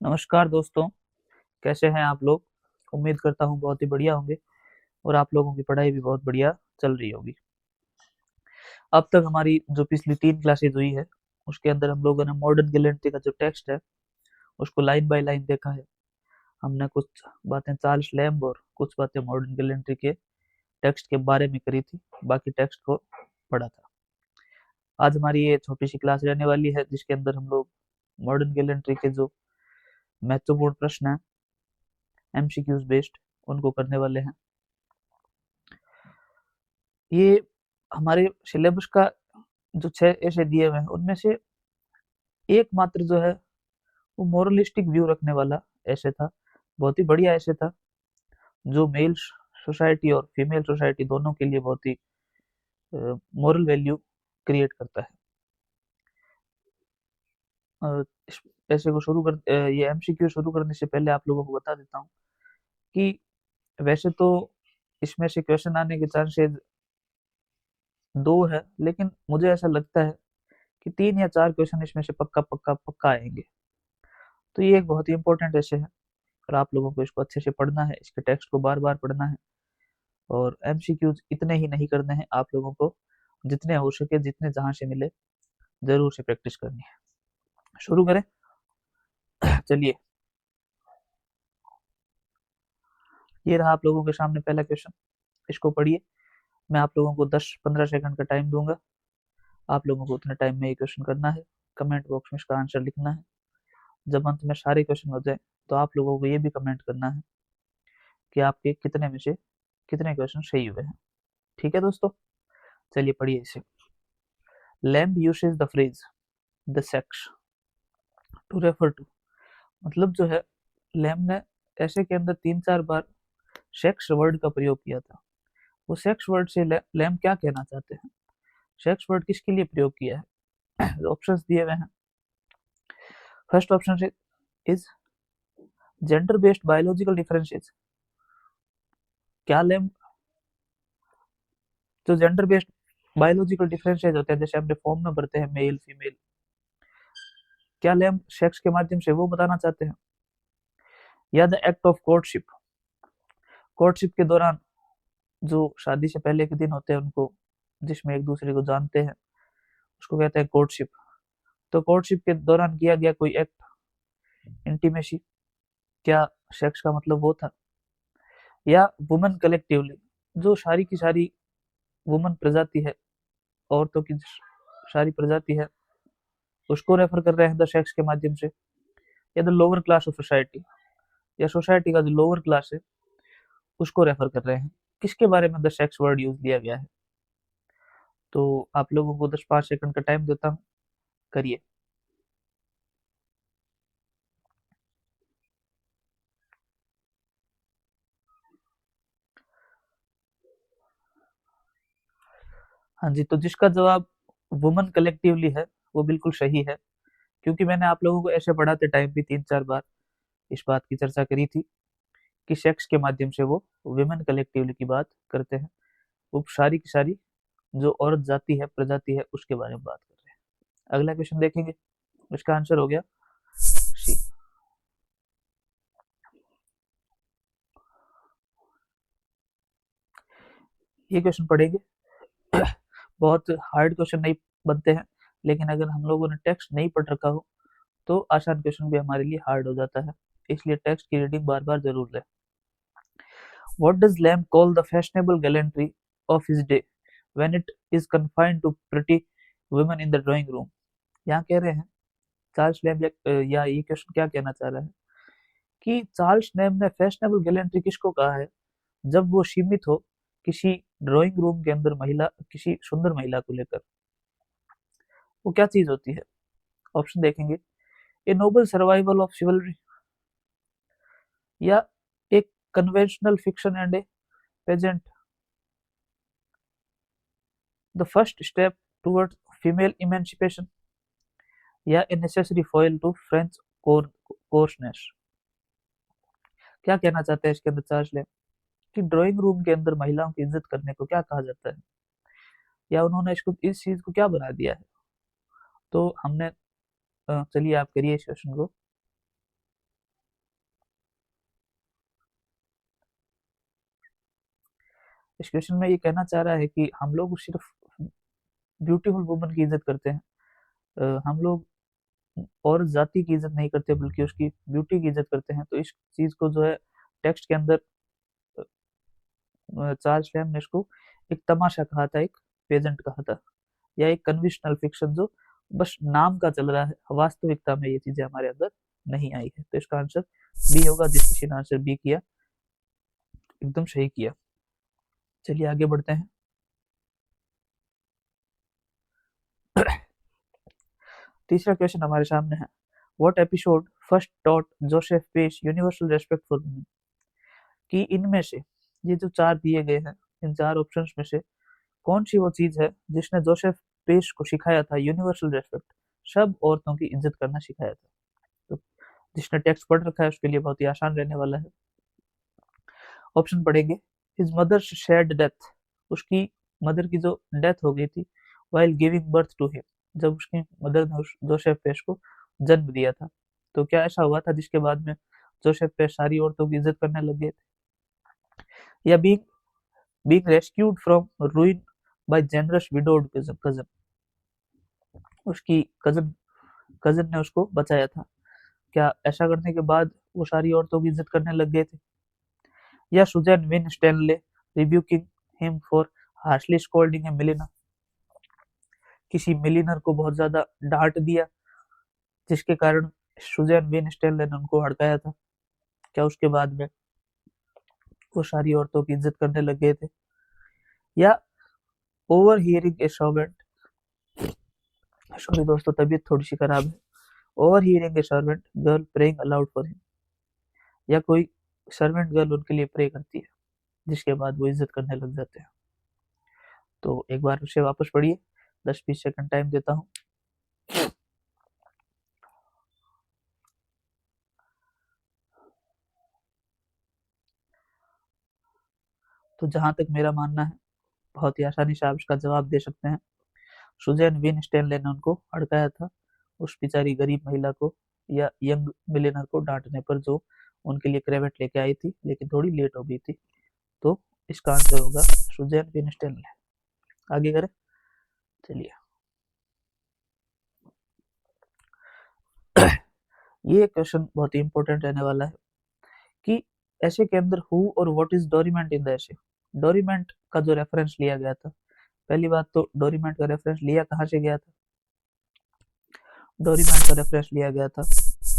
नमस्कार दोस्तों। कैसे हैं आप लोग? उम्मीद करता हूँ बहुत ही बढ़िया होंगे और आप लोगों की पढ़ाई भी बहुत बढ़िया चल रही होगी। अब तक हमारी जो पिछली 3 क्लासेज हुई है, उसके अंदर हम लोगों ने मॉडर्न गैलेंट्री का जो टेक्स्ट है, उसको लाइन बाय लाइन देखा है। हमने कुछ बातें चार्ल्स लैम्ब और कुछ बातें मॉडर्न गैलेंट्री के टेक्स्ट के बारे में करी थी, बाकी टेक्स्ट को पढ़ा था। आज हमारी ये छोटी सी क्लास रहने वाली है, जिसके अंदर हम लोग मॉडर्न गैलेंट्री के जो महत्वपूर्ण प्रश्न हैं, एमसीक्यूज बेस्ड, उनको करने वाले हैं। ये हमारे सिलेबस का जो 6 ऐसे दिए हुए हैं, उनमें से एकमात्र जो है वो मोरलिस्टिक व्यू रखने वाला ऐसे था। बहुत ही बढ़िया ऐसे था, जो मेल सोसाइटी और फीमेल सोसाइटी दोनों के लिए बहुत ही मोरल वैल्यू क्रिएट करता है। इस ऐसे को ये एमसीक्यू शुरू करने से पहले आप लोगों को बता देता हूँ कि वैसे तो इसमें से क्वेश्चन आने के चांसेस 2 है, लेकिन मुझे ऐसा लगता है कि 3 या 4 क्वेश्चन इसमें से पक्का पक्का पक्का आएंगे। तो ये एक बहुत ही इंपॉर्टेंट ऐसे है और आप लोगों को इसको अच्छे से पढ़ना है, इसके टेक्स्ट को बार बार पढ़ना है और एमसीक्यूज इतने ही नहीं करने हैं, आप लोगों को जितने हो सके, जितने जहां से मिले, जरूर से प्रैक्टिस करनी है। शुरू करें। चलिए, ये रहा आप लोगों के सामने पहला क्वेश्चन। इसको पढ़िए। मैं आप लोगों को 10-15 सेकंड का टाइम दूंगा। आप लोगों को उतने टाइम में ये क्वेश्चन करना है, कमेंट बॉक्स में इसका आंसर लिखना है। जब अंत में सारे क्वेश्चन हो जाए, तो आप लोगों को ये भी कमेंट करना है कि आपके कितने में से कितने क्वेश्चन सही हुए हैं। ठीक है दोस्तों, चलिए पढ़िए इसे। Lamb uses the phrase the sex to refer to, मतलब जो है, लैम्ब ने ऐसे के अंदर 3-4 बार सेक्स वर्ड का प्रयोग किया था। वो सेक्स वर्ड से लैम्ब क्या कहना चाहते हैं, सेक्स वर्ड किसके लिए प्रयोग किया है? ऑप्शंस दिए हुए हैं। First option is gender based biological differences. क्या लैम्ब जो जेंडर बेस्ड बायोलॉजिकल डिफरेंसेस होते हैं, जैसे अपने फॉर्म में भरते हैं मेल फीमेल, क्या लैम्ब सेक्स के माध्यम से वो बताना चाहते हैं? या the act of courtship, courtship के दौरान जो शादी से पहले के दिन होते हैं उनको, जिसमें एक दूसरे को जानते हैं, उसको कहते हैं कोर्टशिप। तो कोर्टशिप के दौरान किया गया कोई एक्ट, इंटीमेसी, क्या सेक्स का मतलब वो था? या वुमेन कलेक्टिवली, जो सारी की सारी वुमेन प्रजाति है, औरतों की सारी प्रजाति है, उसको रेफर कर रहे हैं द सेक्स के माध्यम से? या the lower class of society, या सोसाइटी का जो लोअर क्लास है उसको रेफर कर रहे हैं? किसके बारे में द सेक्स वर्ड यूज किया गया है? तो आप लोगों को 10-5 सेकंड का टाइम देता हूँ, करिए। हाँ जी, तो जिसका जवाब वुमेन कलेक्टिवली है, वो बिल्कुल सही है, क्योंकि मैंने आप लोगों को ऐसे पढ़ाते टाइम भी 3-4 बार इस बात की चर्चा करी थी कि सेक्स के माध्यम से वो वुमेन कलेक्टिवली की बात करते हैं। वो सारी की सारी जो औरत जाति है, प्रजाति है, उसके बारे में बात कर रहे हैं। अगला क्वेश्चन देखेंगे, इसका आंसर हो गया सी। ये क्वेश्चन पढ़ेंगे। बहुत हार्ड क्वेश्चन नहीं बनते हैं, लेकिन अगर हम लोगों ने टेक्स्ट नहीं पढ़ रखा हो, तो आसान क्वेश्चन भी हमारे लिए हार्ड हो जाता है, इसलिए टेक्स्ट की रीडिंग बार बार जरूर लें। What does Lamb call the fashionable gallantry of his day when it is confined to pretty women in the drawing room? यहाँ कह रहे हैं चार्ल्स लैम्ब, या ये क्वेश्चन क्या कहना चाह रहा है कि चार्ल्स लैम्ब ने फैशनेबल गैलेंट्री किसको कहा है जब वो सीमित हो किसी ड्राइंग रूम के अंदर महिला, किसी सुंदर महिला को लेकर? वो क्या चीज होती है? ऑप्शन देखेंगे। A noble survival of chivalry, या एक conventional fiction and a pageant, the first step towards female emancipation, या a necessary foil to French coarseness. क्या कहना चाहते हैं इसके अंदर चार्ल्स लैम्ब कि ड्राइंग रूम के अंदर महिलाओं की इज्जत करने को क्या कहा जाता है, या उन्होंने इसको, इस चीज को क्या बना दिया है? तो हमने चलिए आप करिए इस क्वेश्चन को। इस क्वेश्चन में ये कहना चाह रहा है कि हम लोग सिर्फ ब्यूटीफुल वुमन की इज्जत करते हैं, हम लोग और जाति की इज्जत नहीं करते बल्कि उसकी ब्यूटी की इज्जत करते हैं। तो इस चीज को जो है टेक्स्ट के अंदर चार्ल्स लैम्ब ने इसको एक तमाशा कहा था, एक पेजेंट कहा था, या एक कन्वेंशनल फिक्शन जो बस नाम का चल रहा है, वास्तविकता में ये चीजें हमारे अंदर नहीं आई है। तो इसका आंसर बी होगा। जिस किसी ने आंसर बी किया एकदम सही किया। चलिए आगे बढ़ते हैं। तीसरा क्वेश्चन हमारे सामने है, what episode first taught Joseph पेश यूनिवर्सल रेस्पेक्ट फॉर वुमेन। कि इनमें से ये जो चार दिए गए हैं, इन चार ऑप्शंस में से कौन सी वो चीज है जिसने जोसेफ पेश को सिखाया था यूनिवर्सल रेस्पेक्ट, सब औरतों की इज्जत करना सिखाया था। तो जिसने टेक्स्ट पढ़ रखा है उसके लिए बहुत ही आसान रहने वाला है। ऑप्शन पढ़ेंगे, हिज मदर शेयर्ड डेथ, उसकी मदर की जो डेथ हो गई थी while giving birth to him, जब उसकी मदर ने उस जोसेफ पेश को जन्म दिया था। तो क्या ऐसा हुआ था जिसके बाद में जोसेफ पेश सारी औरतों की इज्जत करने लग गए थे? या being rescued from ruin by generous widowed cousin, उसकी कजन कजन ने उसको बचाया था। क्या ऐसा करने के बाद वो सारी औरतों की इज्जत करने लग गए थे? या Susan Winstanley rebuking him for harshly scolding a milliner, किसी मिलिनर को बहुत ज्यादा डांट दिया जिसके कारण सुजैन विन स्टैनले ने उनको हड़काया था। क्या उसके बाद में वो सारी औरतों की इज्जत करने लग गए थे? या ओवर हियरिंग ए सर्वेंट, सॉरी दोस्तों तबीयत थोड़ी सी खराब है, over hearing A servant girl praying allowed for him, या कोई सर्वेंट गर्ल उनके लिए प्रे करती है जिसके बाद वो इज्जत करने लग जाते हैं। तो एक बार उसे वापस पढ़िए, 10-20 सेकंड टाइम देता हूँ। तो जहां तक मेरा मानना है बहुत ही आसानी से आप इसका जवाब दे सकते हैं। सुजैन विन स्टैनले ने उनको हड़काया था, उस बेचारी गरीब महिला को या यंग मिलियनर को डांटने पर, जो उनके लिए क्रेवेट लेके आई थी लेकिन थोड़ी लेट हो गई थी। तो इसका आंसर होगा सुजैन विन स्टैनले। आगे करें, चलिए। ये क्वेश्चन बहुत ही इंपॉर्टेंट रहने वाला है कि ऐसे के अंदर हु और व्हाट इज डोरीमेंट इन द ऐसे। डोरीमेंट का जो रेफरेंस लिया गया था, पहली बात तो डोरीमेंट का रेफरेंस लिया कहाँ से गया था? डोरीमेंट का रेफरेंस लिया गया था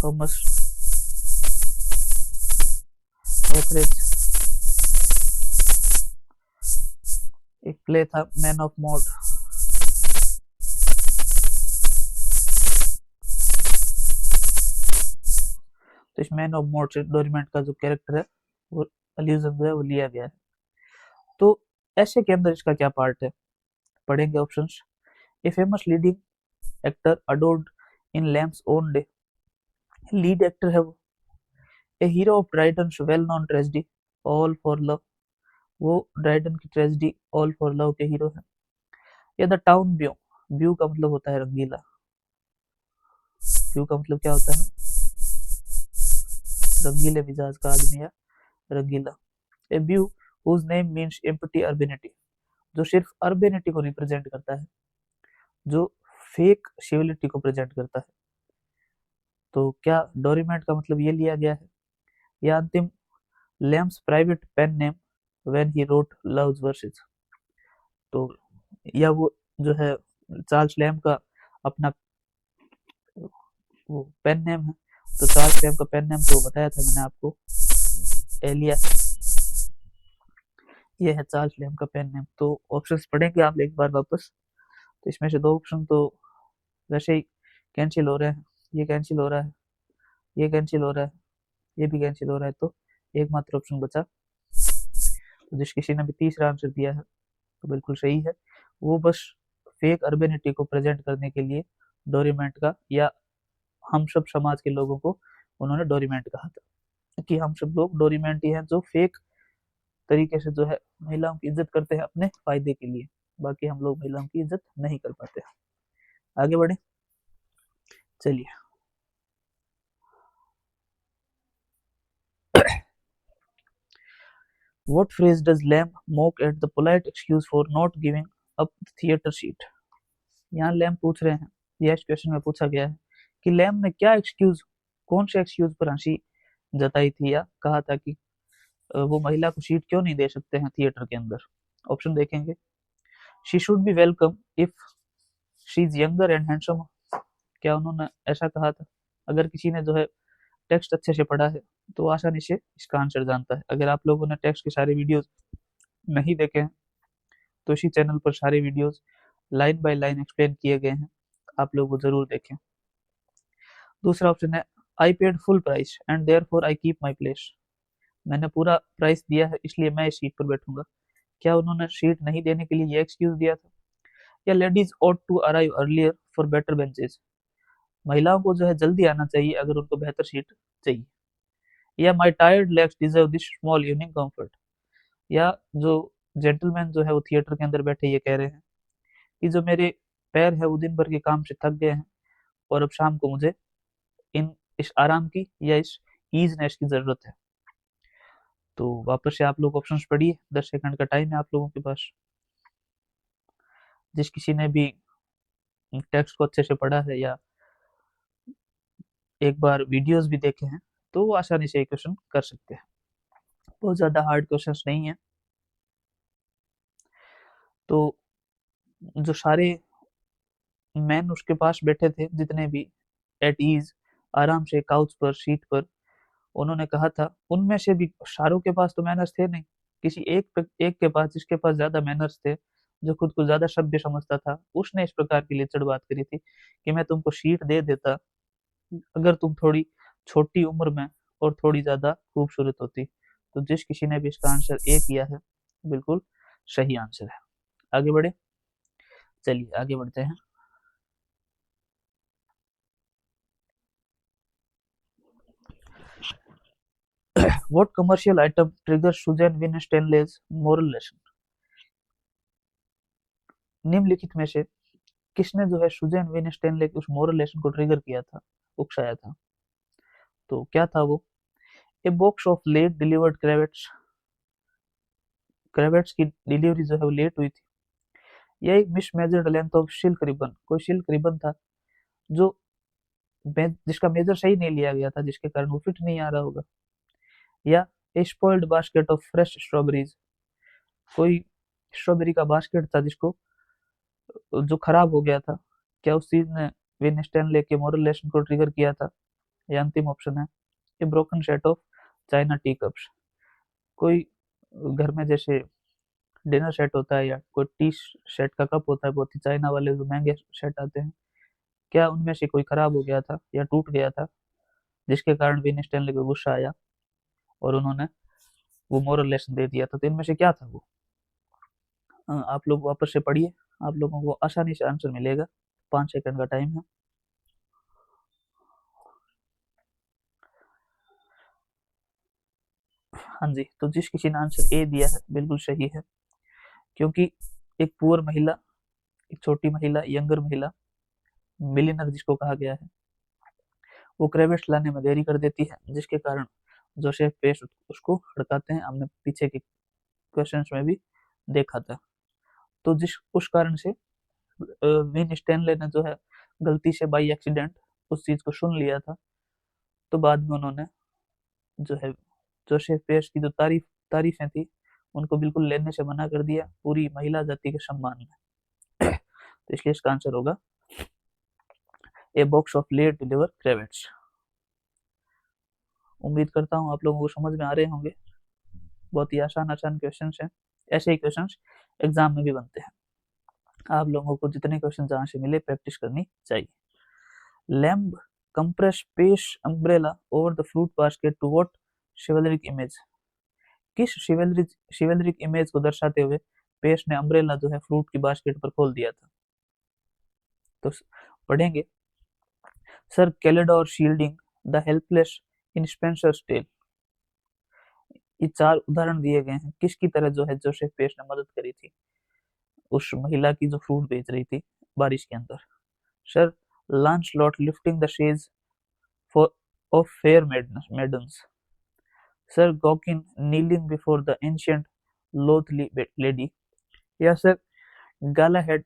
थॉमस ऑकरेज, एक प्ले था मैन ऑफ मॉड। तो इस मैन ऑफ मॉड से डोरीमेंट का जो कैरेक्टर है वो अल्यूजन जो है वो लिया गया है। तो ऐसे के अंदर इसका क्या पार्ट है, पढ़ेंगे options. A famous leading actor adored in Lamb's own day, lead actor है वो। A hero of Dryden well known tragedy All for Love, वो ड्राइडन की ट्रेजेडी ऑल फॉर लव के हीरो हैं। या द टाउन व्यू, व्यू का मतलब होता है रंगीला, व्यू का मतलब क्या होता है? रंगीले मिजाज का आदमी या रंगीला। A view whose name means empty urbanity, जो सिर्फ अर्बेनिटी को रिप्रेजेंट करता है, जो फेक सिविलिटी को प्रेजेंट करता है। तो क्या डोरीमेंट का मतलब ये लिया गया है? या अंतिम, Lamb's private pen name when he wrote loves verses, तो या वो जो है चार्ल्स लैम्ब का अपना वो पेन नेम है। तो चार्ल्स लैम्ब का पेन नेम तो बताया था मैंने आपको, एलिया, ये है चार्ल्स लैम्ब का पेन नेम। तो ऑप्शंस पढ़ेंगे आप एक बार वापस। तो इसमें से दो ऑप्शन तो वैसे ही कैंसिल हो रहे हैं, ये कैंसिल हो रहा है, ये कैंसिल हो रहा है, ये भी कैंसिल हो रहा है, तो एकमात्र ऑप्शन बचा। तो जिस किसी ने भी तीसरा आंसर दिया है तो बिल्कुल सही है, वो बस फेक अर्बेनिटी को प्रेजेंट करने के लिए डोरीमेंट का, या हम सब समाज के लोगों को उन्होंने डोरीमेंट कहा था कि हम सब लोग डोरीमेंट ही हैं जो फेक तरीके से जो है महिलाओं की इज्जत करते हैं अपने फायदे के लिए, बाकी हम लोग महिलाओं की इज्जत नहीं कर पाते। आगे बढ़े, चलिए। What phrase does Lamb mock at the polite excuse for not giving up the theater seat? यहाँ लैम पूछ रहे हैं, यह इस क्वेश्चन में पूछा गया है कि लैम ने क्या एक्सक्यूज, कौन से एक्सक्यूज पर हंसी जताई थी या कहा था कि वो महिला को सीट क्यों नहीं दे सकते हैं थिएटर के अंदर। ऑप्शन देखेंगे। She should be welcome if she is younger and handsome. क्या उन्होंने ऐसा कहा था? अगर किसी ने जो है टेक्स्ट अच्छे से पढ़ा है तो वो आसानी से इसका आंसर जानता है। अगर आप लोगों ने टेक्स्ट के सारे वीडियोस नहीं देखे हैं तो इसी चैनल पर सारे videos line by line explain किए गए हैं, आप लोग वो जरूर देखें। दूसरा ऑप्शन है I paid full price and therefore I keep my place. मैंने पूरा प्राइस दिया है इसलिए मैं इस सीट पर बैठूंगा। क्या उन्होंने सीट नहीं देने के लिए ये एक्सक्यूज दिया था? या ladies ought to arrive earlier for better benches. महिलाओं को जो है जल्दी आना चाहिए अगर उनको बेहतर सीट चाहिए। या my tired legs deserve this small evening comfort. या जो जेंटलमैन जो है वो थिएटर के अंदर बैठे ये कह रहे हैं कि जो मेरे पैर है वो दिन भर के काम से थक गए हैं और अब शाम को मुझे इस आराम की या इस ईजनेस की जरूरत है। तो वापस से आप लोग ऑप्शंस पढ़िए, 10 सेकंड का टाइम है आप लोगों के पास। जिस किसी ने भी टेक्स्ट को अच्छे से पढ़ा है या एक बार वीडियोस भी देखे हैं तो वो आसानी से ये क्वेश्चन कर सकते हैं। बहुत ज्यादा हार्ड क्वेश्चंस नहीं है। तो जो सारे मैन उसके पास बैठे थे जितने भी एट ईज आराम से काउच पर सीट पर, उन्होंने कहा था उनमें से भी सारों के पास तो मैनर्स थे नहीं। किसी एक के पास, जिसके पास ज्यादा मैनर्स थे, जो खुद को ज्यादा सभ्य समझता था, उसने इस प्रकार की लिचड़ बात करी थी कि मैं तुमको सीट दे देता अगर तुम थोड़ी छोटी उम्र में और थोड़ी ज्यादा खूबसूरत होती। तो जिस किसी ने भी इसका आंसर ए किया है बिल्कुल सही आंसर है। आगे बढ़े, चलिए आगे बढ़ते हैं। What commercial item triggers Susan Winstanley's moral lesson? निम्नलिखित में से किसने जो है सुजैन विनस्टेनले के उस मोरल लेसन को ट्रिगर किया था, उकसाया था? तो क्या था वो? A box of late delivered cravats. Cravats की डिलीवरी जो है वो लेट हुई थी। या एक मिसमेजर्ड लेंथ ऑफ सिल्क रिबन। कोई सिल्क रिबन था जो जिसका मेजर सही नहीं लिया गया था, जिसके कारण वो फिट नहीं आ रहा होगा। या a spoiled basket of fresh strawberries. कोई स्ट्रॉबेरी का बास्केट था जिसको जो खराब हो गया था। क्या उस चीज ने विन स्टैनले के मोरल लेसन को ट्रिगर किया था? या अंतिम ऑप्शन है ए broken set of China T cups. कोई घर में जैसे डिनर सेट होता है या कोई टी सेट का कप होता है, बहुत ही चाइना वाले जो महंगे सेट आते हैं, क्या उनमें से कोई खराब हो गया था या टूट गया था जिसके कारण विन स्टैनले को गुस्सा आया और उन्होंने वो मोरल लेसन दे दिया था? तो इनमें से क्या था वो? आप लोग वापस से पढ़िए, आप लोगों को आसानी से आंसर मिलेगा। 5 सेकंड का टाइम है। हाँ जी, तो जिस किसी ने आंसर ए दिया है बिल्कुल सही है, क्योंकि एक पुअर महिला, एक छोटी महिला, यंगर महिला, मिलियनर जिसको कहा गया है, वो क्रेवेट्स लाने में देरी कर देती है जिसके कारण जोसेफ पेस्ट उसको हड़काते हैं। हमने पीछे के क्वेश्चंस में भी देखा था। तो जिस उस कारण से विन स्टैनले ने जो है गलती से बाई एक्सीडेंट उस चीज को सुन लिया था। तो बाद में उन्होंने जो है जोसेफ पेस्ट की जो तारीफें थी उनको बिल्कुल लेने से मना कर दिया पूरी महिला जाति के सम्मान में। तो इसलिए इसका आंसर होगा a box of late deliver cravats. उम्मीद करता हूँ आप लोगों को समझ में आ रहे होंगे। बहुत ही आसान आसान क्वेश्चन हैं। ऐसे ही क्वेश्चन एग्जाम में भी बनते हैं। आप लोगों को जितने क्वेश्चन जहां से मिले प्रैक्टिस करनी चाहिए। Lamb compares Paice's umbrella over the fruit basket to what chivalric image. किस शिवलरिक इमेज को दर्शाते हुए पेश ने अम्ब्रेला जो है फ्रूट की बास्केट पर खोल दिया था? तो पढ़ेंगे। Sir Calidore shielding the helpless in Spenser's tale. ये 4 उदाहरण दिए गए हैं किसकी तरह जो है जोसेफ पेश ने मदद करी थी उस महिला की जो फ्रूट बेच रही थी बारिश के अंदर। Sir Lancelot lifting the chase for of fair maidens. Sir Gawain kneeling before the ancient loathly lady, या Sir Galahad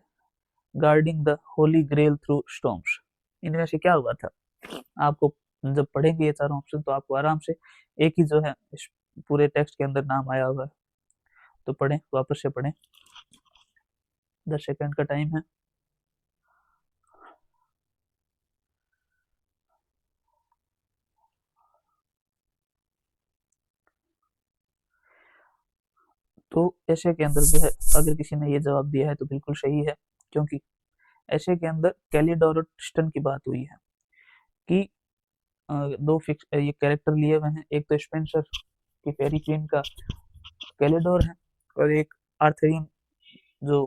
guarding the holy grail through storms। इनमें से क्या हुआ था? आपको जब पढ़ेंगे ये चारों ऑप्शन तो आपको आराम से एक ही जो है इस पूरे टेक्स्ट के अंदर नाम आया हुआ है, तो पढ़ें, वापस से पढ़ें। 10 सेकंड का टाइम है। तो ऐसे के अंदर जो है अगर किसी ने ये जवाब दिया है तो बिल्कुल सही है, क्योंकि ऐसे के अंदर कैलिडोर और ट्रिस्टन की बात हुई है कि दो फिक्स ये कैरेक्टर लिए हुए हैं, एक तो स्पेंसर की फेरी क्वीन का कैलिडोर है और एक आर्थरीन जो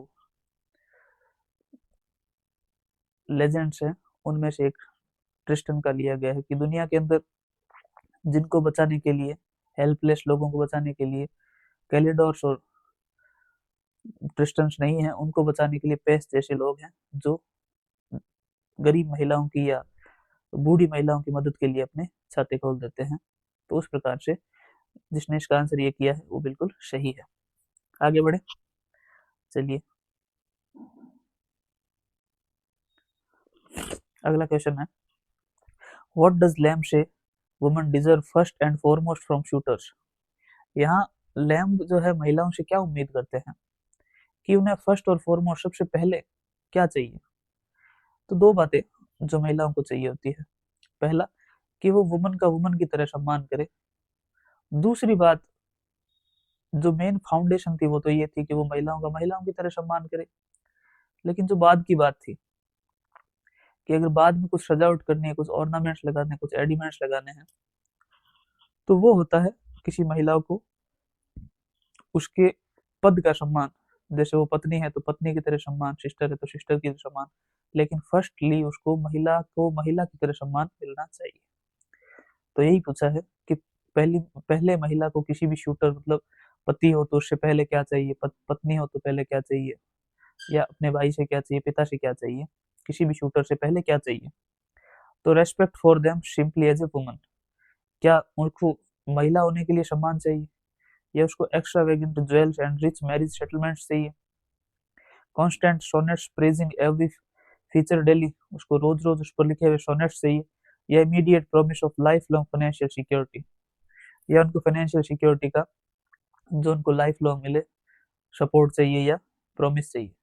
लेजेंड्स हैं उनमें से एक ट्रिस्टन का लिया गया है कि दुनिया के अंदर जिनको बचाने के लिए, हेल्पलेस लोगों को बचाने के लिए कैलिडोर्स और ट्रिस्टन्स नहीं है, उनको बचाने के लिए पेस जैसे लोग हैं जो गरीब महिलाओं की या बूढ़ी महिलाओं की मदद के लिए अपने छाते खोल देते हैं। तो उस प्रकार से जिसने इसका आंसर ये किया है वो बिल्कुल सही है। आगे बढ़े, चलिए अगला क्वेश्चन है, व्हाट डज लैम्ब से woman deserve first and foremost from shooters. यहाँ लैम्ब जो है महिलाओं से क्या उम्मीद करते हैं कि उन्हें फर्स्ट और फॉरमोस्ट सबसे पहले क्या चाहिए? तो दो बातें जो महिलाओं को चाहिए होती है, पहला कि वो वुमन का वुमन की तरह सम्मान करे, दूसरी बात जो मेन फाउंडेशन थी वो तो ये थी कि वो महिलाओं का महिलाओं की तरह सम्मान करे। लेकिन जो बाद की बात थी कि अगर बाद में कुछ सजावट करनी है, कुछ ऑर्नामेंट्स लगाने, कुछ एडिमेंट्स लगाने हैं, तो वो होता है किसी महिला को उसके पद का सम्मान, जैसे वो पत्नी है तो पत्नी की तरह सम्मान, सिस्टर है तो सिस्टर की तरह सम्मान, लेकिन फर्स्टली उसको महिला को महिला की तरह सम्मान मिलना चाहिए। तो यही पूछा है कि पहले महिला को किसी भी शूटर मतलब पति हो तो उससे पहले क्या चाहिए, पत्नी हो तो पहले क्या चाहिए, या अपने भाई से क्या चाहिए, पिता से क्या चाहिए, किसी भी शूटर से पहले क्या चाहिए? तो respect for them simply as a woman, क्या उनको महिला होने के लिए सम्मान चाहिए, या उसको extravagant jewels and rich marriage settlements चाहिए, constant sonnets praising every feature daily, उसको रोज रोज उस पर लिखे हुए सोनेट्स चाहिए, या immediate promise of life long financial security, या उनको फाइनेंशियल सिक्योरिटी का जो उनको लाइफ लॉन्ग मिले सपोर्ट चाहिए या प्रॉमिस चाहिए।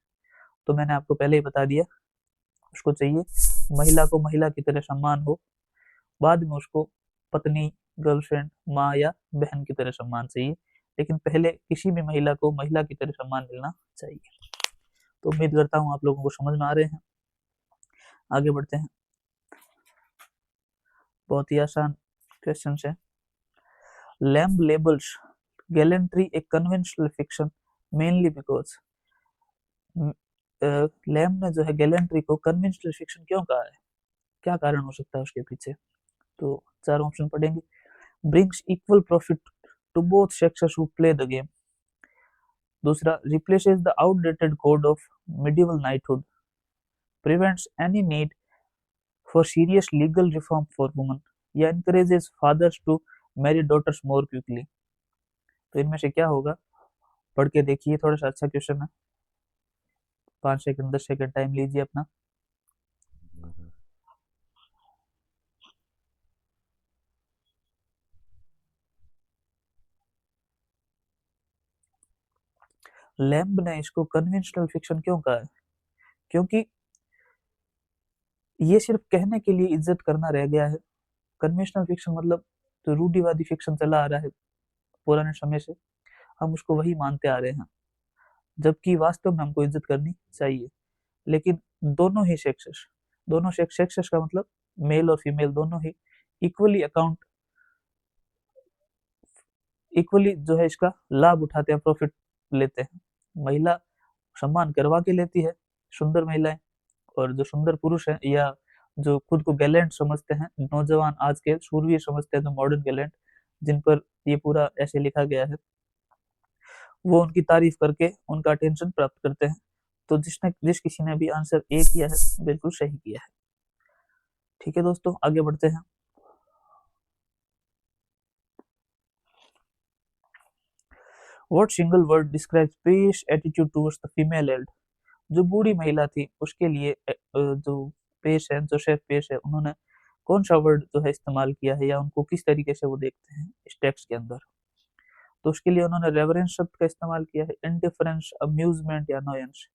तो मैंने आपको पहले ही बता दिया, उसको चाहिए महिला को महिला की तरह सम्मान हो, बाद में उसको पत्नी, गर्लफ्रेंड, माँ या बहन की तरह सम्मान चाहिए, लेकिन पहले किसी भी महिला को महिला की तरह सम्मान मिलना चाहिए। तो उम्मीद करता हूँ आप लोगों को समझ में आ रहे हैं। आगे बढ़ते हैं, बहुत ही आसान क्वेश्चन है। Lamb labels gallantry a conventional fiction mainly because, lamb ने जो है गैलेंट्री को कन्वेंशनल फिक्शन क्यों कहा है, क्या कारण हो सकता है उसके पीछे? तो चार ऑप्शन पढ़ेंगे। Brings equal profit to both sexes who play the game, दूसरा replaces the outdated code of medieval knighthood, prevents any need for serious legal reform for woman, या encourages fathers to marry daughters more quickly. तो इनमें से क्या होगा, पढ़ के देखिए, थोड़ा सा अच्छा क्वेश्चन है। 5 सेकंड 10 सेकंड टाइम लीजिए अपना। लैम्ब ने इसको कन्वेंशनल फिक्शन क्यों कहा है, क्योंकि ये सिर्फ कहने के लिए इज्जत करना रह गया है। कन्वेंशनल फिक्शन मतलब जो रूढ़िवादी फिक्शन चला आ रहा है पुराने समय से, हम उसको वही मानते आ रहे हैं, जबकि वास्तव में हमको इज्जत करनी चाहिए। लेकिन दोनों ही सेक्सेस, दोनों सेक्सेस का मतलब मेल और फीमेल दोनों ही इक्वली इक्वली जो है इसका लाभ उठाते हैं, प्रॉफिट लेते हैं। महिला सम्मान करवा के लेती है, सुंदर महिलाएं, और जो सुंदर पुरुष हैं या जो खुद को गैलेंट समझते हैं, नौजवान आज के शूरवीर समझते हैं, जो मॉडर्न गैलेंट जिन पर ये पूरा ऐसे लिखा गया है, वो उनकी तारीफ करके उनका अटेंशन प्राप्त करते हैं। तो जिस किसी ने भी आंसर ए किया है बिल्कुल सही किया है। ठीक है दोस्तों, आगे बढ़ते हैं। What single word describes Paice's attitude towards the female eld. जो बूढ़ी महिला थी उसके लिए जो पेश है, जो शेफ पेश है, उन्होंने कौन सा वर्ड जो है इस्तेमाल किया है, या उनको किस तरीके से वो देखते हैं इस टेक्स्ट के अंदर। तो उसके लिए उन्होंने रेवरेंस शब्द का इस्तेमाल किया है, इंडिफरेंस, अम्यूजमेंट या अनोयंस।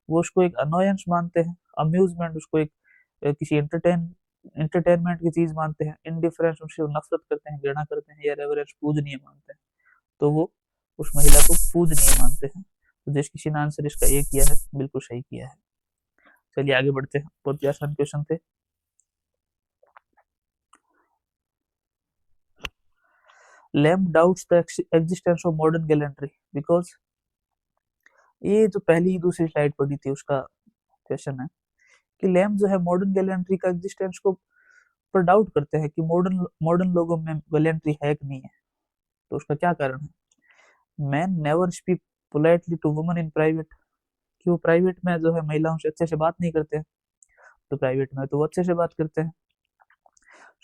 वो उसको एक अनोयंस मानते हैं, अम्यूजमेंट उसको एक किसी एंटरटेनमेंट की चीज मानते हैं, इंडिफरेंस उससे नफरत करते हैं, घृणा करते हैं, या रेवरेंस पूजनीय मानते हैं। तो वो उस महिला को पूजनीय मानते हैं। तो जिस किसी ने आंसर इसका ए किया है, बिल्कुल सही किया है। चलिए आगे बढ़ते हैं, बहुत ही आसान क्वेश्चन थे। Lamb doubts the existence of modern gallantry because, ये जो पहली दूसरी स्लाइड पढ़ी थी उसका क्वेश्चन है कि लैम्ब जो है मॉडर्न गैलेंट्री का एग्जिस्टेंस को पर डाउट करते हैं कि मॉडर्न मॉडर्न लोगों में गैलेंट्री है कि नहीं है। तो उसका क्या कारण है? Man never speak politely to woman in private, कि वो प्राइवेट में जो है महिलाओं से अच्छे से बात नहीं करते हैं, तो प्राइवेट में तो वो अच्छे से बात करते हैं।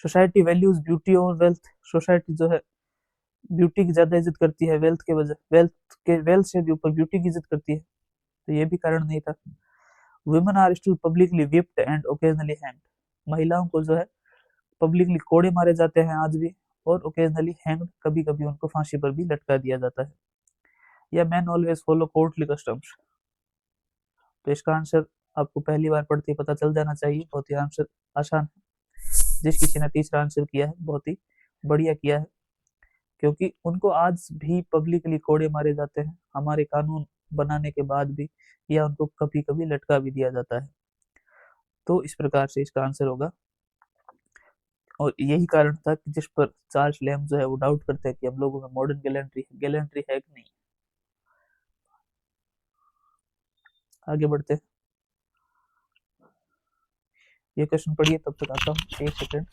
Society values beauty over wealth, society जो है ब्यूटी की ज्यादा इज्जत करती है वेल्थ के वजह, वेल्थ से भी ऊपर ब्यूटी की इज्जत करती है, तो ये भी कारण नहीं था। Women are still publicly whipped and occasionally hanged, महिलाओं को जो है पब्लिकली कोड़े मारे जाते हैं आज भी, और ओकेजनली हैंग्ड, कभी कभी उनको फांसी पर भी लटका दिया जाता है। या man always follow courtly customs, तो इसका आंसर आपको पहली बार पढ़ते ही पता चल जाना चाहिए, बहुत ही आंसर आसान है। जिस किसी ने तीसरा आंसर किया है बहुत ही बढ़िया किया है, क्योंकि उनको आज भी पब्लिकली कोड़े मारे जाते हैं हमारे कानून बनाने के बाद भी, या उनको कभी कभी लटका भी दिया जाता है। तो इस प्रकार से इसका आंसर होगा, और यही कारण था कि जिस पर चार्ल्स लैम्ब जो है वो डाउट करते हैं कि हम लोगों में मॉडर्न गैलेंट्री है कि नहीं। आगे बढ़ते हैं, ये क्वेश्चन पढ़िए, तब तक आता हूँ, एक सेकेंड।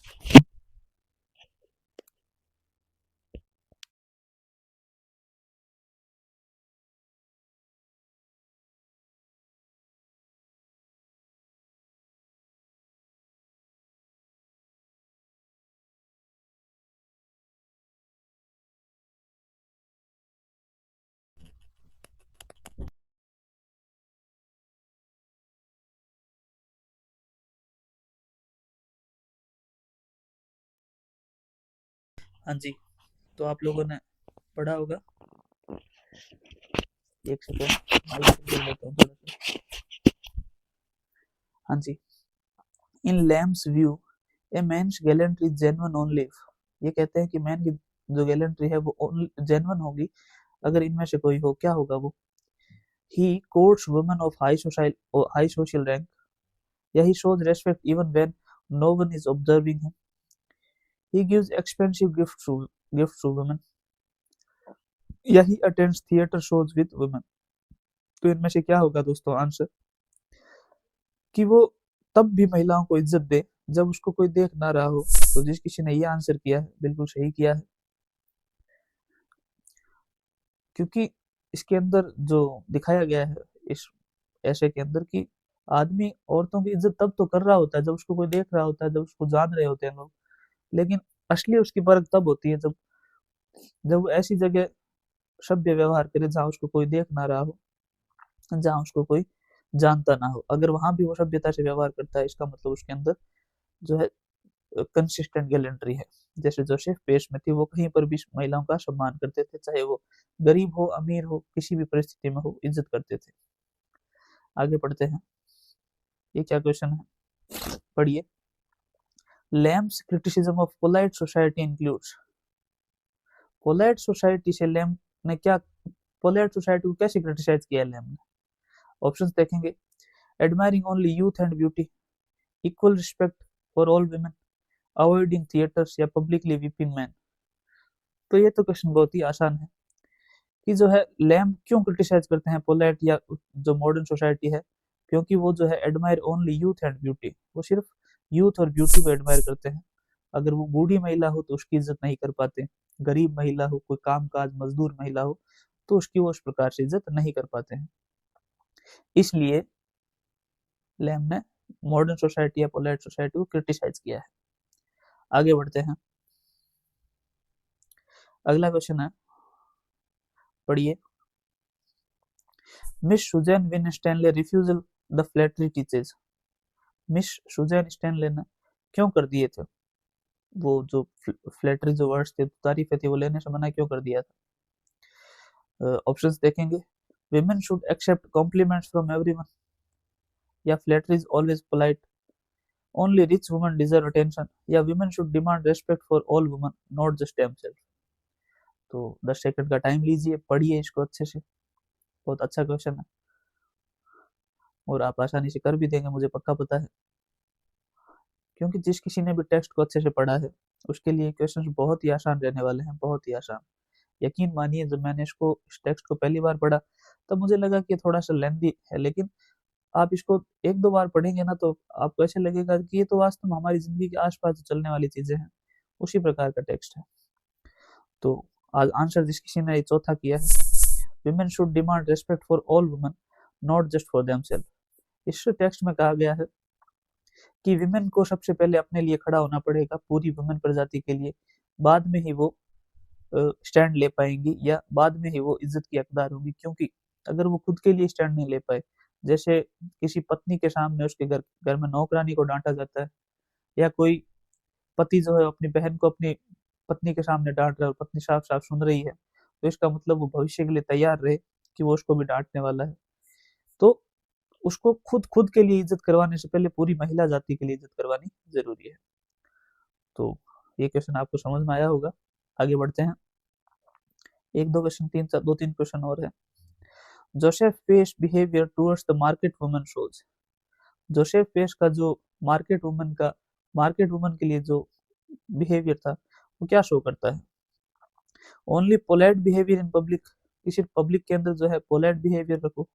हाँ जी, तो आप लोगों ने पढ़ा होगा, एक सेकेंड माइक खोल लेता हूँ थोड़ा सा। हाँ जी, in Lamb's view a man's gallantry genuine only if, ये कहते हैं कि मैन की जो गैलेंट्री है वो जेन्युइन होगी अगर इनमें से कोई हो, क्या होगा वो? He courts women of high social rank, या he shows respect even when no one is observing him, he gives expensive gift to women, या he attends theatre shows with women. तो इनमें से क्या होगा दोस्तों आंसर? कि वो तब भी महिलाओं को इज्जत दे जब उसको कोई देख ना रहा हो। तो जिस किसी ने ये आंसर किया है बिल्कुल सही किया है, क्योंकि इसके अंदर जो दिखाया गया है इस ऐसे के अंदर कि आदमी औरतों की इज्जत तब तो कर रहा होता है जब उसको कोई देख रहा होता है, जब उसको जान रहे होते हैं लोग, लेकिन असली उसकी परख तब होती है जब जब वो ऐसी जगह सभ्य व्यवहार करे जहाँ उसको कोई देख ना रहा हो, जहाँ उसको कोई जानता ना हो। अगर वहां भी वो सभ्यता से व्यवहार करता है, इसका मतलब उसके अंदर जो है कंसिस्टेंट गैलेंट्री है। जैसे जोसेफ पेश में थी, वो कहीं पर भी महिलाओं का सम्मान करते थे, चाहे वो गरीब हो अमीर हो, किसी भी परिस्थिति में हो, इज्जत करते थे। आगे पढ़ते हैं, ये क्या क्वेश्चन है, पढ़िए। Lamb's criticism of polite society includes, polite society से लैम्प ने क्या, पोलाइट सोसाइटी को कैसे क्रिटिसाइज किया लैम्प ने? ऑप्शंस देखेंगे, admiring only youth and beauty, equal respect for all women, avoiding theatres, या पब्लिकली वीपिंग मैन। तो ये तो क्वेश्चन बहुत ही आसान है कि जो है लैम्प क्यों क्रिटिसाइज करते हैं पोलाइट या जो मॉडर्न सोसाइटी है, क्योंकि वो जो है admire only youth and beauty, वो सिर्फ यूथ और ब्यूटी को एडमायर करते हैं। अगर वो बूढ़ी महिला हो तो उसकी इज्जत नहीं कर पाते, गरीब महिला हो, कोई काम काज मजदूर महिला हो, तो उसकी वो उस प्रकार से इज्जत नहीं कर पाते हैं। इसलिए लैम्प ने मॉडर्न सोसाइटी या पोलाइट सोसाइटी को क्रिटिसाइज किया है। आगे बढ़ते हैं, अगला क्वेश्चन है, पढ़िए। Miss Susan Winstanley refusal the flattery teachers. Miss Susan Stanley ने क्यों कर दिए थे वो जो फ्लैटरी जो वर्ड्स थे, तारीफें थी, वो लेने से मना क्यों कर दिया था? ऑप्शंस देखेंगे। Women should accept compliments from everyone, या flattery is always polite, only rich women deserve attention, या women should demand respect for all women not just themselves. तो 10 सेकंड का टाइम लीजिए, पढ़िए इसको अच्छे से, बहुत अच्छा क्वेश्चन है और आप आसानी से कर भी देंगे, मुझे पक्का पता है, क्योंकि जिस किसी ने भी टेक्स्ट को अच्छे से पढ़ा है उसके लिए क्वेश्चंस बहुत ही आसान रहने वाले हैं, बहुत ही आसान। यकीन मानिए, जब मैंने इस टेक्स्ट को पहली बार पढ़ा तब मुझे लगा कि थोड़ा सा लेंदी है, लेकिन आप इसको एक दो बार पढ़ेंगे ना तो आपको ऐसे लगेगा कि ये तो वास्तव में हमारी जिंदगी के आसपास जो चलने वाली चीजें हैं उसी प्रकार का टेक्स्ट है। तो आज आंसर जिस किसी ने चौथा किया है, women should demand respect for all women not just for themselves. इस टेक्स्ट में कहा गया है कि विमेन को सबसे पहले अपने लिए खड़ा होना पड़ेगा, पूरी वुमेन प्रजाति के लिए, बाद में ही वो स्टैंड ले पाएंगी या बाद में ही वो इज्जत की हकदार होगी। क्योंकि अगर वो खुद के लिए स्टैंड नहीं ले पाए, जैसे किसी पत्नी के सामने उसके घर में नौकरानी को डांटा जाता है, या कोई पति जो है अपनी बहन को अपनी पत्नी के सामने डांट रहा है और पत्नी साफ साफ सुन रही है, तो इसका मतलब वो भविष्य के लिए तैयार रहे कि वो उसको भी डांटने वाला है। तो उसको खुद के लिए इज्जत करवाने से पहले पूरी महिला जाति के लिए इज्जत करवानी जरूरी है। तो ये क्वेश्चन आपको समझ में आया होगा। आगे बढ़ते हैं, एक दो क्वेश्चन, दो तीन क्वेश्चन और है। Joseph Paice behaviour towards the market woman shows. Joseph Paice का जो मार्केट वुमन के लिए जो बिहेवियर था वो क्या शो करता है? Only polite behaviour in public, किसी पब्लिक के अंदर जो है पोलाइट बिहेवियर रखो।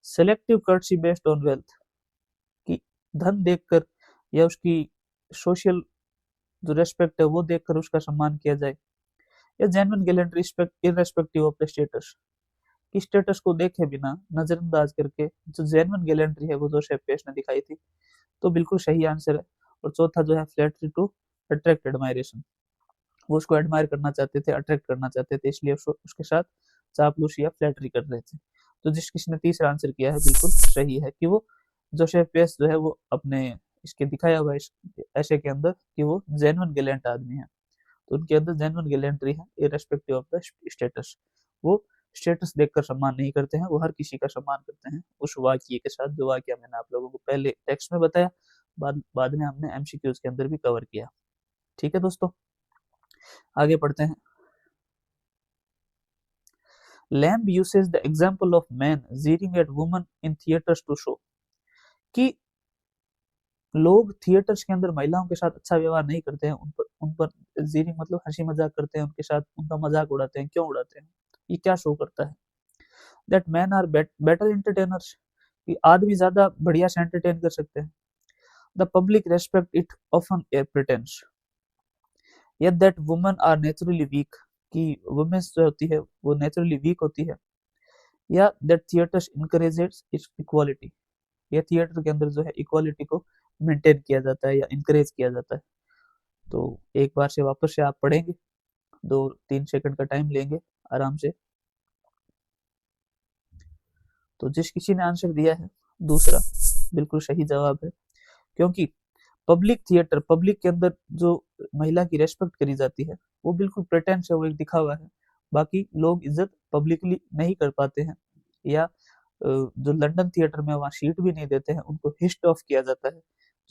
Selective courtesy based on wealth, कि धन देखकर या उसकी सोशल जो रेस्पेक्ट है वो देखकर उसका सम्मान किया जाए, या genuine gallantry irrespective of the status, कि स्टेटस को देखे बिना, नजरअंदाज करके जो जेन्युइन गैलेंट्री है वो जोसेफ पेस ने दिखाई थी। तो बिल्कुल सही आंसर है। और चौथा जो है फ्लैटरी टू अट्रैक्ट एडमायरेशन, वो उसको एडमायर करना चाहते थे, अट्रैक्ट करना चाहते थे, इसलिए उसके साथ चापलूसी या फ्लैटरी कर रहे थे। तो जिस किसी ने तीसरा आंसर किया है बिल्कुल सही है, कि वो जोसेफ पेस जो है वो अपने इसके दिखाया हुआ इस ऐसे के अंदर कि वो जेन्युइन गैलेंट आदमी है, तो उनके अंदर जेन्युइन गैलेंट्री है इररेस्पेक्टिव ऑफ द स्टेटस। वो स्टेटस देखकर सम्मान नहीं करते हैं, वो हर किसी का सम्मान करते हैं। उस वाक्य के साथ, जो वाक्य मैंने आप लोगों को पहले टेक्स्ट में बताया, बाद में हमने एमसीक्यूज के अंदर भी कवर किया। ठीक है दोस्तों, आगे पढ़ते हैं। Lamb uses the example of man jeering at woman in theatres to show, कि लोग थिएटर्स के अंदर महिलाओं के साथ अच्छा व्यवहार नहीं करते हैं, उन पर जीरिंग मतलब हंसी मजाक करते हैं, उनके साथ उनका मजाक उड़ाते हैं। क्यों उड़ाते हैं? ये क्या शो करता है? That man are better entertainers, कि आदमी ज्यादा बढ़िया से एंटरटेन कर सकते हैं। The public respect it often a pretence, या that women are naturally weak, कि वुमेन्स जो होती है वो नेचुरली वीक होती है। या that theatres encourages its equality, या थिएटर के अंदर जो है इक्वालिटी को मेंटेन किया जाता है या इनकरेज किया जाता है। तो एक बार से वापस से आप पढ़ेंगे, 2-3 सेकंड का टाइम लेंगे आराम से। तो जिस किसी ने आंसर दिया है दूसरा, बिल्कुल सही जवाब है, क्योंकि पब्लिक थिएटर, पब्लिक के अंदर जो महिला की रेस्पेक्ट करी जाती है वो बिल्कुल प्रेटेंस है, वो एक दिखावा है। बाकी लोग इज्जत पब्लिकली नहीं कर पाते हैं, या जो लंदन थिएटर में वहाँ सीट भी नहीं देते हैं, उनको हिस्ट ऑफ किया जाता है।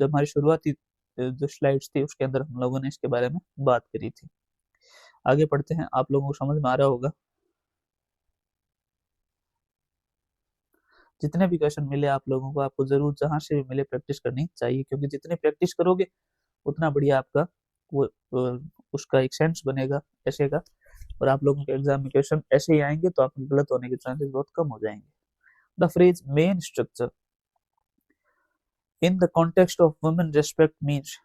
जो हमारी शुरुआती जो स्लाइड्स थी उसके अंदर हम लोगों ने इसके बारे में बात करी थी। आगे पढ़ते हैं, आप लोगों को समझ में आ रहा होगा। जितने भी क्वेश्चन मिले आप लोगों को, आपको जरूर जहां से भी मिले प्रैक्टिस करनी चाहिए, क्योंकि जितनी प्रैक्टिस करोगे उतना बढ़िया आपका वो उसका एक सेंस बनेगा ऐसे का, और आप लोगों के एग्जाम में क्वेश्चन ऐसे ही आएंगे तो आपके गलत होने के चांसेस बहुत कम हो जाएंगे। The phrase main structure in the context of women respect means,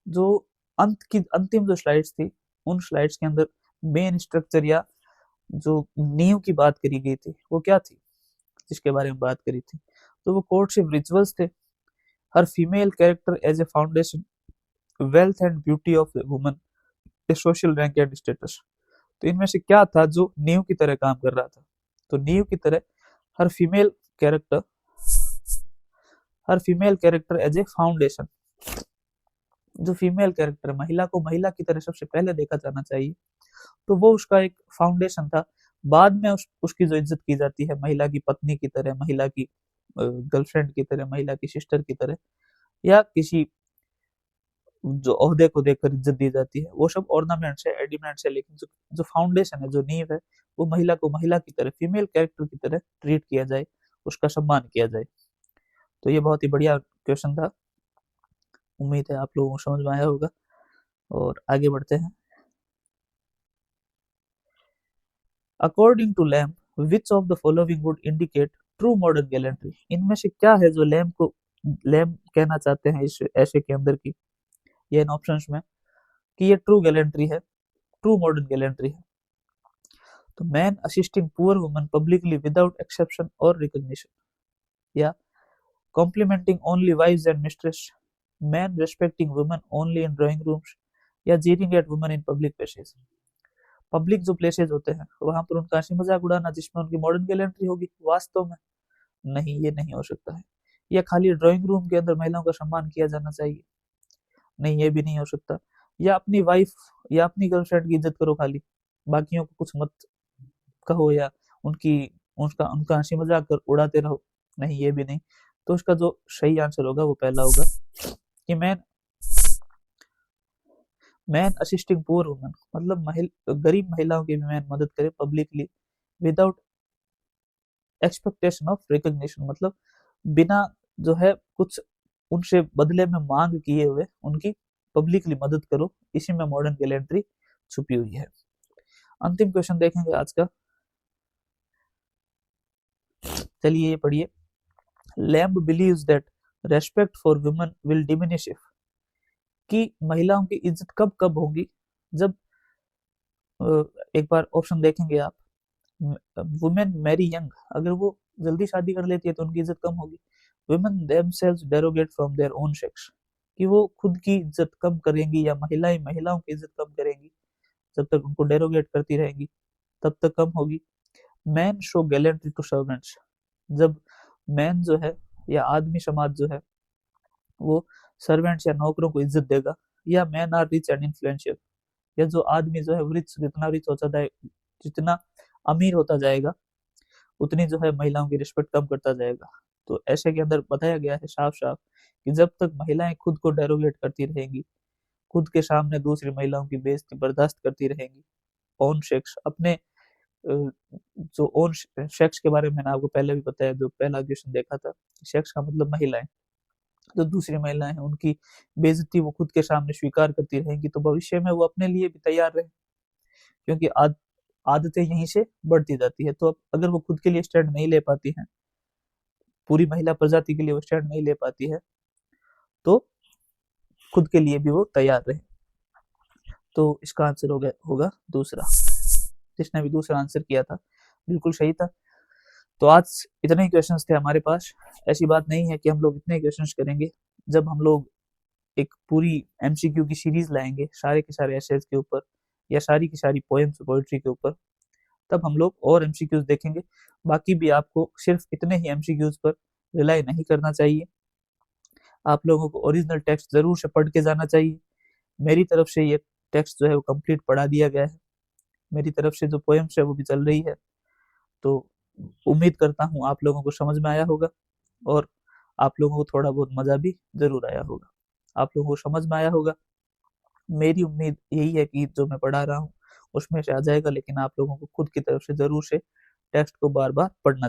जो अंतिम जो स्लाइड्स थी उन स्लाइड्स के अंदर मेन स्ट्रक्चर या जो नींव की बात करी गई थी वो क्या थी, जिसके बारे में बात करी थी? तो वो कोर्टशिप रिचुअल्स थे, her female character as a foundation, wealth and beauty of woman, social rank and status. तो इनमें से क्या था जो नींव की तरह काम कर रहा था? तो नींव की तरह her female character her female character as a foundation, जो फीमेल कैरेक्टर महिला को महिला की तरह सबसे पहले देखा जाना चाहिए, तो वो उसका एक फाउंडेशन था। बाद में उसकी जो इज्जत की जाती है महिला की पत्नी की तरह, महिला की गर्लफ्रेंड की तरह, महिला की सिस्टर की तरह, या किसी जो ओहदे को देखकर इज्जत दी जाती है, वो सब ऑर्नामेंट्स है, एडिमेंट्स है, लेकिन जो जो फाउंडेशन है, जो नींव है, वो महिला को महिला की तरह, फीमेल कैरेक्टर की तरह ट्रीट किया जाए, उसका सम्मान किया जाए। तो ये बहुत ही बढ़िया क्वेश्चन था, उम्मीद है आप लोगों को समझ में आया होगा, और आगे बढ़ते हैं। According to Lamb, which of the following would indicate true modern gallantry? इनमें से क्या है जो लैम्ब कहना चाहते हैं इस ऐसे के अंदर की, ये इन ऑप्शंस में, कि ये ट्रू गैलेंट्री है, ट्रू मॉडर्न गैलेंट्री है? तो man assisting poor woman publicly without exception or recognition, या complimenting only wives and mistress, man respecting women only in drawing rooms, या jeering at women in public places. Public जो places होते हैं वहां पर उनका हंसी मजाक उड़ाना, जिसमें उनकी मॉडर्न गैलेंट्री होगी, वास्तव में नहीं, ये नहीं हो सकता है। या खाली ड्राइंग रूम के अंदर महिलाओं का सम्मान किया जाना चाहिए, नहीं, ये भी नहीं हो सकता। या अपनी वाइफ या अपनी गर्लफ्रेंड की इज्जत करो खाली, बाकियों को कुछ मत कहो, या उनकी उनका उनका हंसी मजाक कर उड़ाते रहो, नहीं, ये भी नहीं। तो उसका जो सही आंसर होगा वो पहला होगा, कि मैन असिस्टिंग पुअर वुमेन, मतलब गरीब महिलाओं की भी मैन मदद करे publicly without expectation of recognition, मतलब बिना जो है कुछ उनसे बदले में मांग किए हुए उनकी पब्लिकली मदद करो, इसी में मॉडर्न गैलेंट्री छुपी हुई है। अंतिम क्वेश्चन देखेंगे आज का, चलिए ये पढ़िए। Lamb believes that respect for women will diminish if, कि महिलाओं की इज्जत कब कब होगी, जब एक बार ऑप्शन देखेंगे आप, वुमेन मैरी यंग, अगर वो जल्दी शादी कर लेती है तो उनकी इज्जत कम होगी। Women themselves derogate from their own sex, कि वो खुद की इज्जत कम करेंगी, या महिलाएं महिलाओं की इज्जत कम करेंगी, जब तक उनको डेरोगेट करती रहेंगी तब तक कम होगी। Man show gallantry to servants, जब मैन जो है या आदमी समाज जो है वो सर्वेंट्स या नौकरों को इज्जत देगा। या man are rich and influential, या जो आदमी जो है रिच, जितना रिच होता है, जितना अमीर होता जाएगा, उतनी जो है महिलाओं की रिस्पेक्ट कम करता जाएगा। तो ऐसे के अंदर बताया गया है साफ साफ कि जब तक महिलाएं खुद को डेरोगेट करती रहेंगी, खुद के सामने दूसरी महिलाओं की बेइज्जती बर्दाश्त करती रहेंगी, ओन सेक्स अपने जो ओन सेक्स के बारे में मैंने आपको पहले भी बताया, जो पहला क्वेश्चन देखा था, सेक्स का मतलब महिलाएं, जो दूसरी महिलाएं हैं उनकी बेइज्जती वो खुद के सामने स्वीकार करती रहेंगी, तो भविष्य में वो अपने लिए भी तैयार रहे, क्योंकि आदतें यहीं से बढ़ती जाती है। तो अब अगर वो खुद के लिए स्टैंड नहीं ले पाती हैं, पूरी महिला प्रजाति के लिए वो स्टैंड नहीं ले पाती है, तो खुद के लिए भी वो तैयार रहे। तो इसका आंसर होगा दूसरा। जिसने भी दूसरा आंसर किया था बिल्कुल सही था। तो आज इतने ही क्वेश्चंस थे हमारे पास। ऐसी बात नहीं है कि हम लोग इतने क्वेश्चंस करेंगे, जब हम लोग एक पूरी एमसीक्यू की सीरीज लाएंगे सारे के सारे एसेज के ऊपर, या सारी की सारी पोएम्स पोएट्री के ऊपर, तब हम लोग और एमसीक्यूज देखेंगे। बाकी भी आपको सिर्फ इतने ही एमसीक्यूज पर रिलाई नहीं करना चाहिए, आप लोगों को ओरिजिनल टेक्स्ट जरूर से पढ़ के जाना चाहिए। मेरी तरफ से ये टेक्स्ट जो है वो कंप्लीट पढ़ा दिया गया है, मेरी तरफ से जो पोएम्स है वो भी चल रही है। तो उम्मीद करता हूँ आप लोगों को समझ में आया होगा, और आप लोगों को थोड़ा बहुत मजा भी जरूर आया होगा, आप लोगों को समझ में आया होगा। मेरी उम्मीद यही है कि जो मैं पढ़ा रहा हूँ उसमें से आ जाएगा, लेकिन आप लोगों को खुद की तरफ से जरूर से टेक्स्ट को बार बार पढ़ना